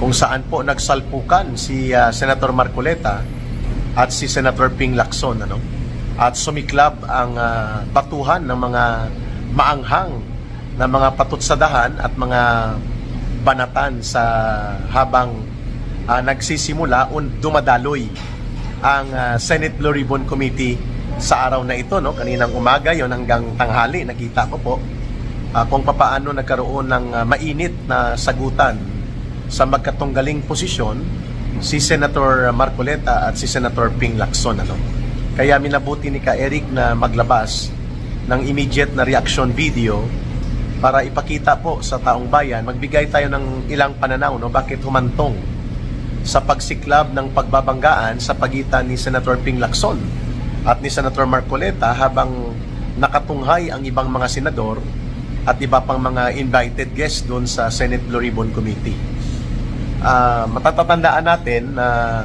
kung saan po nagsalpukan si Senator Marcoleta at si Senator Ping Lacson, at sumiklab ang batuhan ng mga maanghang na mga patutsadahan at mga banatan sa habang nagsisimula dumadaloy ang Senate Blue Ribbon Committee sa araw na ito, kaninang umaga yon hanggang tanghali. Nakita ko po kung papaano nagkaroon ng mainit na sagutan sa magkatunggaling posisyon si Senator Marcoleta at si Senator Ping Lacson. Kaya minabuti ni Eric na maglabas ng immediate na reaction video para ipakita po sa taong bayan, magbigay tayo ng ilang pananaw, bakit humantong sa pagsiklab ng pagbabanggaan sa pagitan ni Senator Ping Lacson at ni Senator Marcoleta habang nakatunghay ang ibang mga senador at iba pang mga invited guests doon sa Senate Blue Ribbon Committee. Matatatandaan natin na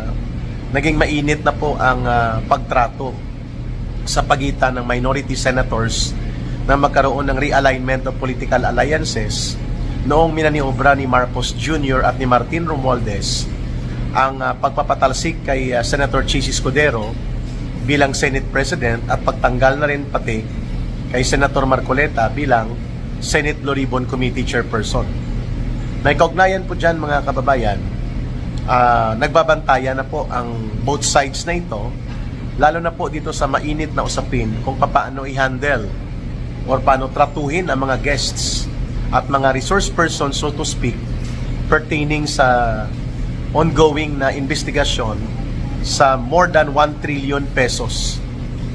naging mainit na po ang pagtrato sa pagitan ng minority senators na magkaroon ng realignment of political alliances noong minaniobra ni Marcos Jr. at ni Martin Romualdez ang pagpapatalsik kay Senator Chis Escudero bilang Senate President at pagtanggal na rin pati kay Senator Marcoleta bilang Senate Blue Ribbon Committee Chairperson. May kaugnayan po dyan, mga kababayan. Nagbabantayan na po ang both sides na ito, lalo na po dito sa mainit na usapin kung paano i-handle or paano tratuhin ang mga guests at mga resource persons, so to speak, pertaining sa ongoing na investigasyon sa more than 1 trillion pesos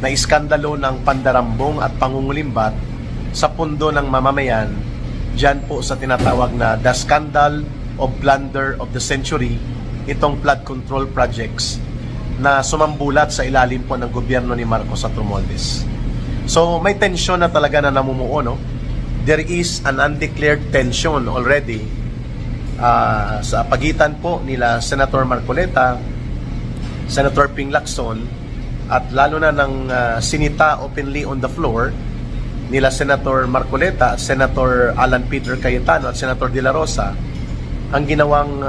na iskandalo ng pandarambong at pangungulimbat sa pundo ng mamamayan dyan po sa tinatawag na the scandal of blunder of the century, itong flood control projects na sumambulat sa ilalim po ng gobyerno ni Marcos at Romualdez. So may tension na talaga na namumuo, There is an undeclared tension already sa pagitan po nila Senator Marcoleta, Senator Ping Lacson, at lalo na ng sinita openly on the floor nila Senator Marcoleta, Senator Alan Peter Cayetano at Senator De La Rosa, ang ginawang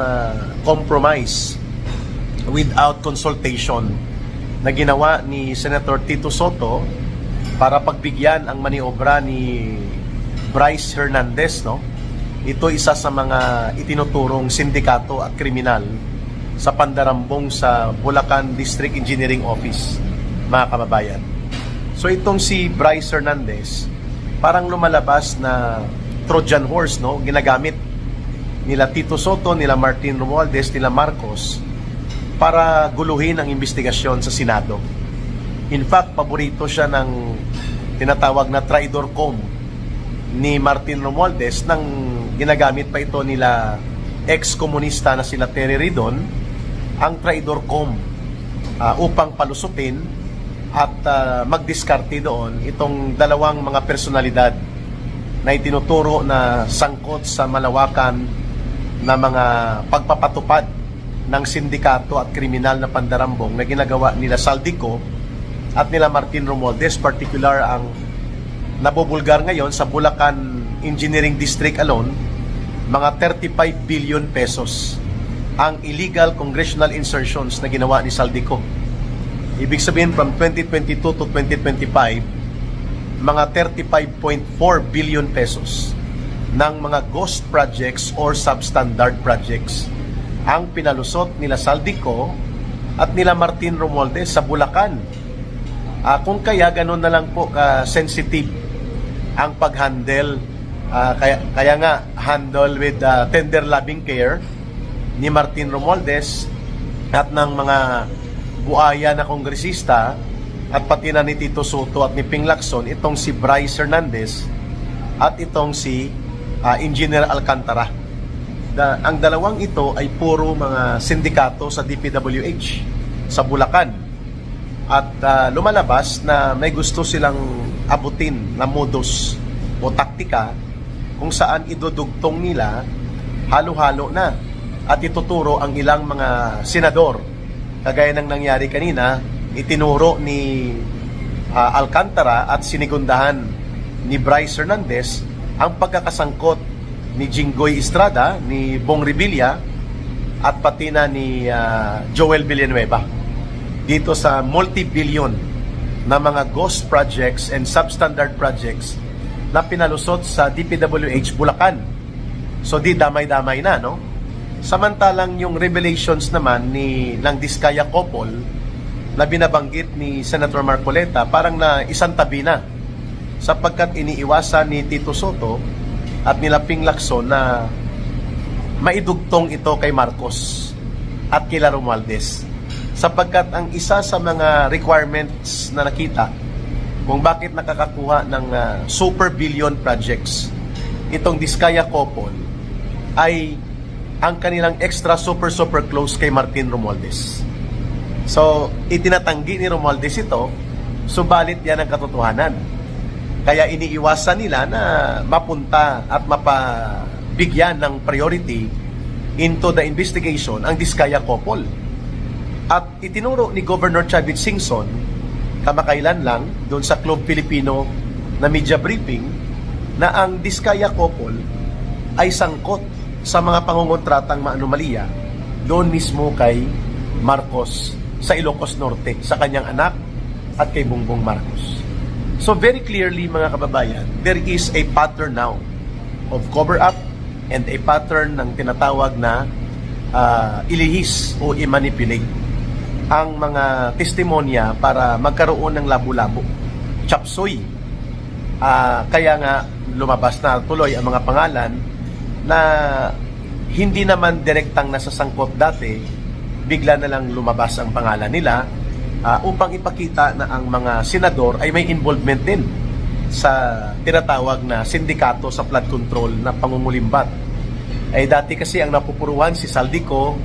compromise without consultation na ginawa ni Senator Tito Soto para pagbigyan ang maniobra ni Bryce Hernandez, Ito isa sa mga itinuturong sindikato at kriminal sa pandarambong sa Bulacan District Engineering Office, mga kababayan. So itong si Bryce Hernandez, parang lumalabas na Trojan horse, ginagamit nila Tito Soto, nila Martin Romualdez, nila Marcos para guluhin ang investigasyon sa Senado. In fact, paborito siya ng tinatawag na Traidor Com ni Martin Romualdez, nang ginagamit pa ito nila ex-komunista na sila Terry Ridon, ang Traidor Com upang palusutin at magdiskarte doon itong dalawang mga personalidad na itinuturo na sangkot sa malawakan na mga pagpapatupad ng sindikato at kriminal na pandarambong na ginagawa nila Saldico at nila Martin Romualdez. Particular ang nabubulgar ngayon sa Bulacan Engineering District alone, mga 35 billion pesos ang illegal congressional insertions na ginawa ni Saldico. Ibig sabihin, from 2022 to 2025, mga 35.4 billion pesos ng mga ghost projects or substandard projects ang pinalusot nila Saldico at nila Martin Romualdez sa Bulacan. Kung kaya ganun na lang po ka-sensitive ang pag-handle, kaya nga handle with tender loving care ni Martin Romualdez at ng mga buaya na kongresista at pati na ni Tito Soto at ni Ping Lacson, itong si Bryce Hernandez at itong si Engineer Alcantara. Ang dalawang ito ay puro mga sindikato sa DPWH sa Bulacan. At lumalabas na may gusto silang abutin na modus o taktika kung saan idudugtong nila halo-halo na at ituturo ang ilang mga senador. Kagaya ng nangyari kanina, itinuro ni Alcantara at sinigundahan ni Bryce Hernandez ang pagkakasangkot ni Jinggoy Estrada, ni Bong Revilla at pati na ni Joel Villanueva dito sa multi-billion na mga ghost projects and substandard projects na pinalusot sa DPWH Bulacan. So di damay-damay na, no? Samantalang yung revelations naman ng Diskaya couple na binabanggit ni Senator Marcoleta parang na isang tabi na, sapagkat iniiwasan ni Tito Soto at nila Ping Lacson na maidugtong ito kay Marcos at kila Romualdez, sapagkat ang isa sa mga requirements na nakita kung bakit nakakakuha ng super billion projects itong Diskaya couple ay ang kanilang extra super close kay Martin Romualdez. So itinatanggi ni Romualdez ito, subalit yan ang katotohanan. Kaya iniiwasan nila na mapunta at mapabigyan ng priority into the investigation ang Diskaya couple. At itinuro ni Governor Chavit Singson kamakailan lang doon sa Club Filipino na media briefing na ang Diskaya couple ay sangkot sa mga pangungontratang maanomalya doon mismo kay Marcos sa Ilocos Norte, sa kanyang anak at kay Bongbong Marcos. So very clearly mga kababayan, there is a pattern now of cover-up and a pattern ng tinatawag na ilihis o i-manipulate ang mga testimonya para magkaroon ng labo-labo, chapsoy. Kaya nga lumabas na tuloy ang mga pangalan na hindi naman direktang nasasangkot dati, bigla na lang lumabas ang pangalan nila upang ipakita na ang mga senador ay may involvement din sa tinatawag na sindikato sa flood control na pangungulimbat. Ay dati kasi ang napupuruan si Saldico,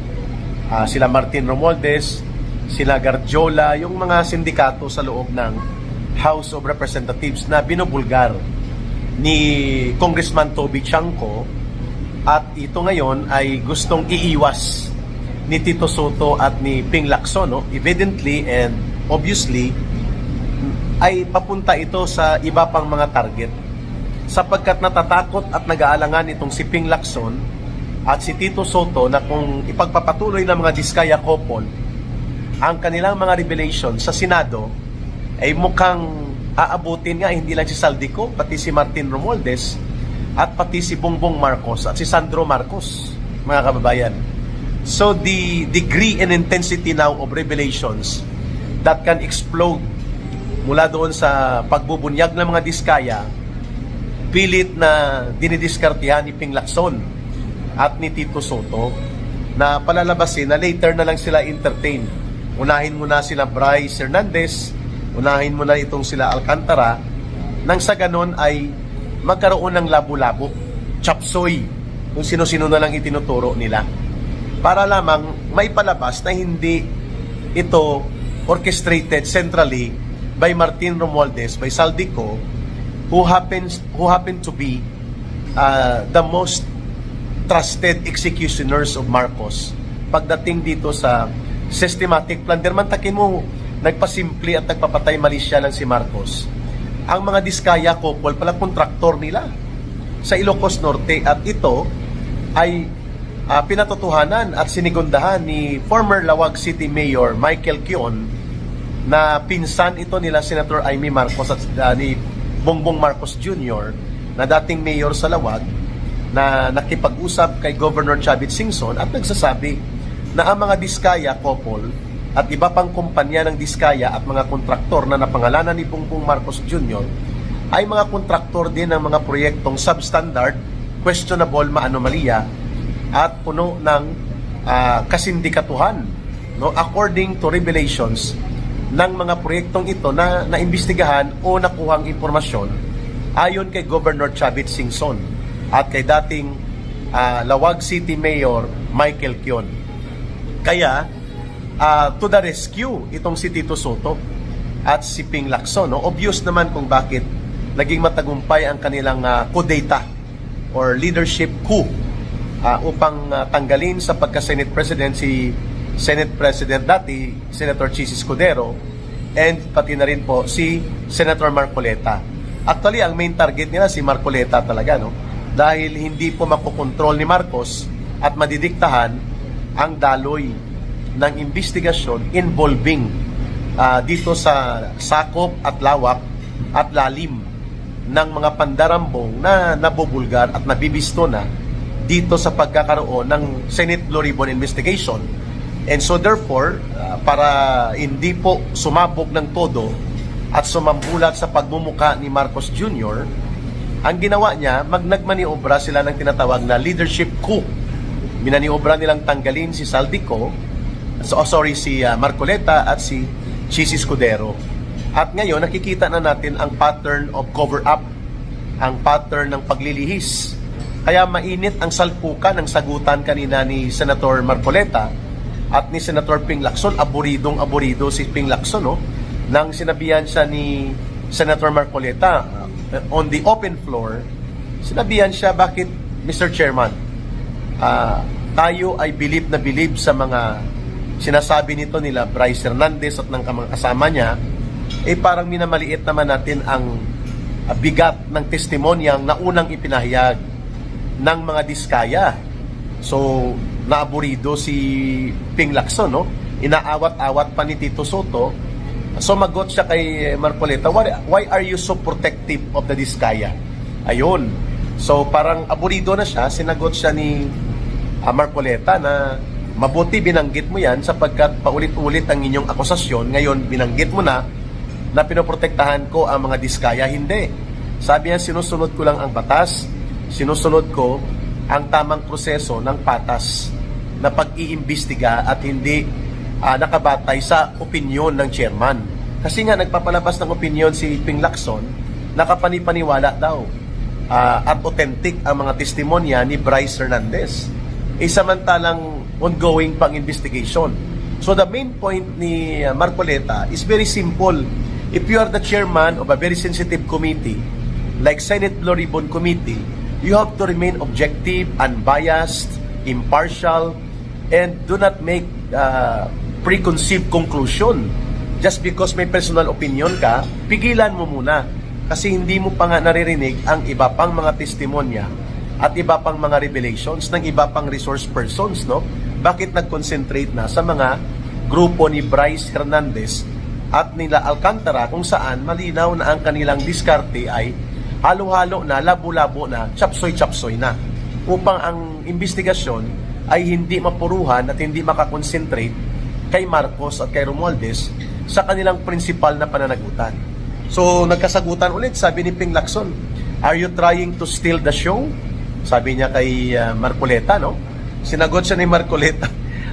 sila Martin Romualdez, sila Garjola, yung mga sindikato sa loob ng House of Representatives na binubulgar ni Congressman Toby Chanco, at ito ngayon ay gustong iiwas ni Tito Soto at ni Ping Lacson, no? Evidently and obviously ay papunta ito sa iba pang mga target, sapagkat natatakot at nag-aalangan itong si Ping Lacson at si Tito Soto na kung ipagpapatuloy ng mga Diskaya couple ang kanilang mga revelation sa Senado ay mukhang aabutin nga hindi lang si Saldico, pati si Martin Romualdez at pati si Bongbong Marcos at si Sandro Marcos, mga kababayan. So the degree and intensity now of revelations that can explode mula doon sa pagbubunyag ng mga Diskaya, pilit na dinidiskartihan ni Ping Lacson at ni Tito Soto na palalabasin na later na lang sila entertain. Unahin mo na sila Bryce Hernandez, unahin mo na itong sila Alcantara, nang sa ganon ay magkaroon ng labo-labo, chapsoy, kung sino-sino na lang itinuturo nila, para lamang may palabas na hindi ito orchestrated centrally by Martin Romualdez, by Saldico, who happen to be the most trusted executioners of Marcos pagdating dito sa systematic plunder. Mantakin mo, nagpasimple at nagpapatay malisya lang si Marcos. Ang mga Diskaya couple pala kontraktor nila sa Ilocos Norte, at ito ay pinatotohanan at sinigundahan ni former Lawag City Mayor Michael Kion, na pinsan ito nila Senator Amy Marcos at ni Bongbong Marcos Jr. na dating mayor sa Lawag, na nakipag-usap kay Governor Chavit Singson at nagsasabi na ang mga Diskaya couple at iba pang kumpanya ng Diskaya at mga kontraktor na napangalanan ni Bongbong Marcos Jr. ay mga kontraktor din ng mga proyektong substandard, questionable, maanomalya at puno ng kasindikatuhan, no? According to revelations ng mga proyektong ito na naimbestigahan o nakuhang impormasyon ayon kay Governor Chavit Singson at kay dating Lawag City Mayor Michael Kion. Kaya to the rescue itong si Tito Soto at si Ping Lacson, no? Obvious naman kung bakit naging matagumpay ang kanilang kudeta or leadership coup upang tanggalin sa pagka-Senate President si Senate President dati, Senator Chis Escudero, and pati na rin po si Senator Marcoleta. Actually, ang main target nila si Marcoleta talaga, no? Dahil hindi po makokontrol ni Marcos at madidiktahan ang daloy ng investigasyon involving dito sa sakop at lawak at lalim ng mga pandarambong na nabubulgar at nabibisto na dito sa pagkakaroon ng Senate Blue Ribbon investigation. And so therefore, para hindi po sumabog ng todo at sumambulat sa pagmumuka ni Marcos Jr., ang ginawa niya, nagmaniobra sila ng tinatawag na leadership coup. Minaniobra nilang tanggalin si Saldico, si Marcoleta at si Chis Escudero. At ngayon, nakikita na natin ang pattern of cover-up, ang pattern ng paglilihis. Kaya mainit ang salpukan ng sagutan kanina ni Senator Marcoleta at ni Senator Ping Lacson. Aboridong-aborido si Ping Lacson, no? Nang sinabihan siya ni Senator Marcoleta on the open floor, sinabihan siya, bakit, Mr. Chairman, tayo ay bilib na bilib sa mga sinasabi nito nila Bryce Hernandez at ng mga kasama niya, parang minamaliit naman natin ang bigat ng testimonyang na unang ipinahayag ng mga diskaya. So, naaburido si Ping Lacson, no? Inaawat-awat pa ni Tito Soto. Sumagot siya kay Marcoleta, why are you so protective of the diskaya? Ayun. So, parang aburido na siya. Sinagot siya ni Marcoleta na mabuti binanggit mo yan sapagkat paulit-ulit ang inyong akusasyon. Ngayon, binanggit mo na pinoprotektahan ko ang mga diskaya. Hindi. Sabi niya, sinusunod ko lang ang batas. Sinusunod ko ang tamang proseso ng patas na pag-iimbestiga at hindi nakabatay sa opinyon ng chairman. Kasi nga nagpapalabas ng opinyon si Ping Lacson, nakapanipaniwala daw at authentic ang mga testimonya ni Bryce Hernandez. Samantalang ongoing pang investigation. So the main point ni Marcoleta is very simple. If you are the chairman of a very sensitive committee like Senate Blue Ribbon Committee, you have to remain objective, unbiased, impartial, and do not make preconceived conclusion. Just because may personal opinion ka, pigilan mo muna. Kasi hindi mo pa nga naririnig ang iba pang mga testimonya at iba pang mga revelations ng iba pang resource persons, no? Bakit nag-concentrate na sa mga grupo ni Bryce Hernandez at nila Alcantara kung saan malinaw na ang kanilang diskarte ay halo-halo na, labo-labo na, chapsoy-chapsoy na, upang ang investigasyon ay hindi mapuruhan at hindi makakonsentrate kay Marcos at kay Romualdez sa kanilang principal na pananagutan. So, nagkasagutan ulit, sabi ni Ping Lacson, are you trying to steal the show? Sabi niya kay Marcoleta, no? Sinagot siya ni Marcoleta,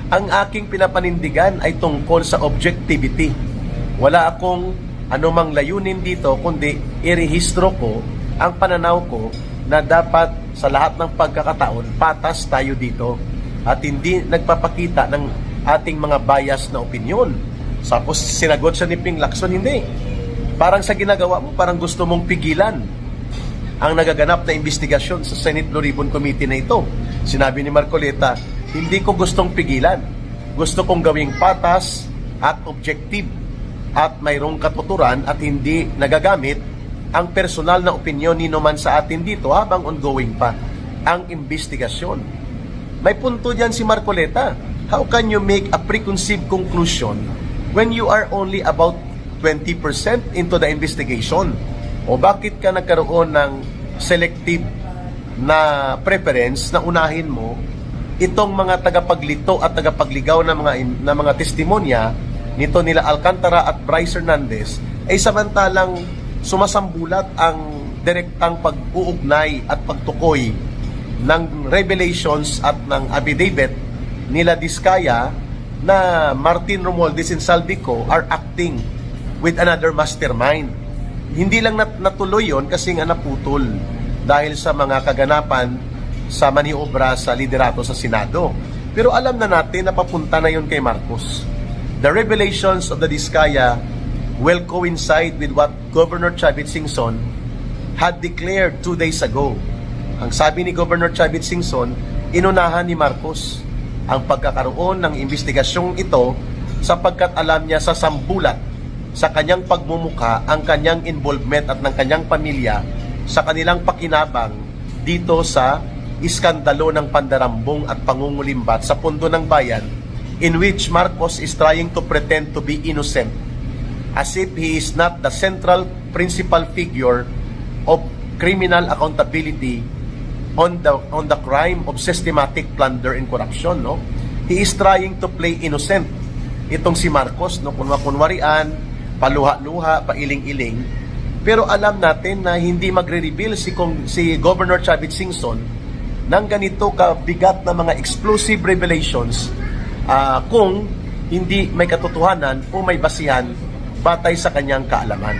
ang aking pinapanindigan ay tungkol sa objectivity. Wala akong anumang layunin dito, kundi irehistro ko ang pananaw ko na dapat sa lahat ng pagkakataon, patas tayo dito at hindi nagpapakita ng ating mga bias na opinyon. Tapos sinagot siya ni Ping Lacson, hindi. Parang sa ginagawa mo, parang gusto mong pigilan ang nagaganap na investigasyon sa Senate Blue Ribbon Committee na ito. Sinabi ni Marcoleta, hindi ko gustong pigilan. Gusto kong gawing patas at objective at mayroong katuturan at hindi nagagamit ang personal na opinyon ni naman sa atin dito habang ongoing pa ang investigasyon. May punto diyan si Marcoleta. How can you make a preconceived conclusion when you are only about 20% into the investigation? O bakit ka nagkaroon ng selective na preference na unahin mo itong mga tagapaglito at tagapagligaw na mga testimonya nito nila Alcantara at Bryce Hernandez samantalang sumasambulat ang direktang pag-uugnay at pagtukoy ng revelations at ng affidavit nila Diskaya na Martin Romualdez and Saldico are acting with another mastermind. Hindi lang natuloy yon kasi nga naputol dahil sa mga kaganapan sa maniobra sa liderato sa Senado. Pero alam na natin na papunta na yon kay Marcos. The revelations of the Diskaya will coincide with what Governor Chavit Singson had declared 2 days ago. Ang sabi ni Governor Chavit Singson, inunahan ni Marcos ang pagkakaroon ng investigasyong ito sapagkat alam niya sa sambulat sa kanyang pagmumuka ang kanyang involvement at ng kanyang pamilya sa kanilang pakinabang dito sa iskandalo ng pandarambong at pangungulimbat sa pundo ng bayan in which Marcos is trying to pretend to be innocent as if he is not the central principal figure of criminal accountability on the crime of systematic plunder and corruption, no? He is trying to play innocent. Itong si Marcos, no, kunwarian, paluha-luha, pailing-iling. Pero alam natin na hindi magre-reveal si Governor Chavit Singson ng ganito kabigat na mga explosive revelations kung hindi may katotohanan o may basihan batay sa kanyang kaalaman.